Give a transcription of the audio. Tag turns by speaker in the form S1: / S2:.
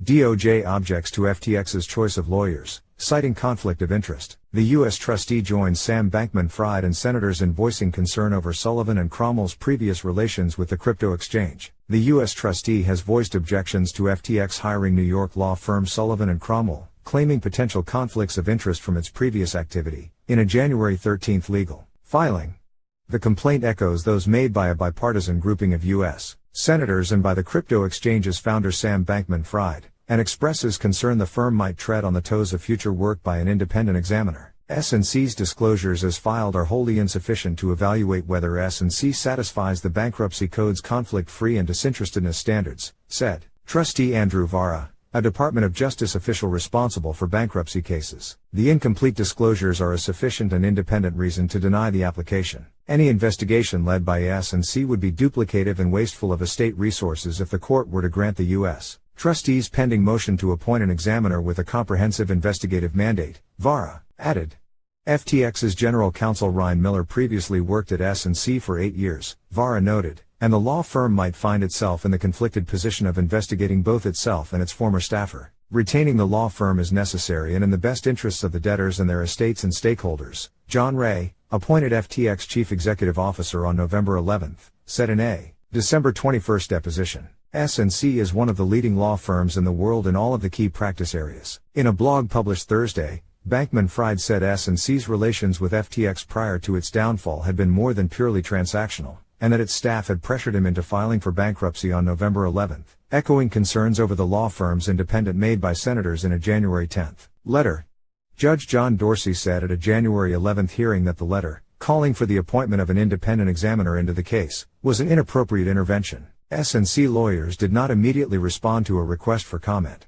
S1: DOJ objects to FTX's choice of lawyers, citing conflict of interest. The US Trustee joins Sam Bankman-Fried and Senators in voicing concern over Sullivan and Cromwell's previous relations with the crypto exchange. The US Trustee has voiced objections to FTX hiring New York law firm Sullivan and Cromwell, claiming potential conflicts of interest from its previous activity, in a January 13 legal filing. The complaint echoes those made by a bipartisan grouping of U.S. senators and by the crypto exchange's founder Sam Bankman-Fried, and expresses concern the firm might tread on the toes of future work by an independent examiner. S&C's disclosures as filed are wholly insufficient to evaluate whether S&C satisfies the Bankruptcy Code's conflict-free and disinterestedness standards, said Trustee Andrew Vara, a Department of Justice official responsible for bankruptcy cases. The incomplete disclosures are a sufficient and independent reason to deny the application. Any investigation led by S&C would be duplicative and wasteful of estate resources if the court were to grant the U.S. Trustee's pending motion to appoint an examiner with a comprehensive investigative mandate, Vara added. FTX's general counsel Ryan Miller previously worked at S&C for 8 years, Vara noted, and the law firm might find itself in the conflicted position of investigating both itself and its former staffer. Retaining the law firm is necessary and in the best interests of the debtors and their estates and stakeholders, John Ray, appointed FTX chief executive officer on November 11, said in a December 21 deposition. S&C is one of the leading law firms in the world in all of the key practice areas. In a blog published Thursday, Bankman-Fried said S&C's relations with FTX prior to its downfall had been more than purely transactional, and that its staff had pressured him into filing for bankruptcy on November 11, echoing concerns over the law firm's independence made by senators in a January 10 letter. Judge John Dorsey said at a January 11 hearing that the letter, calling for the appointment of an independent examiner into the case, was an inappropriate intervention. S&C lawyers did not immediately respond to a request for comment.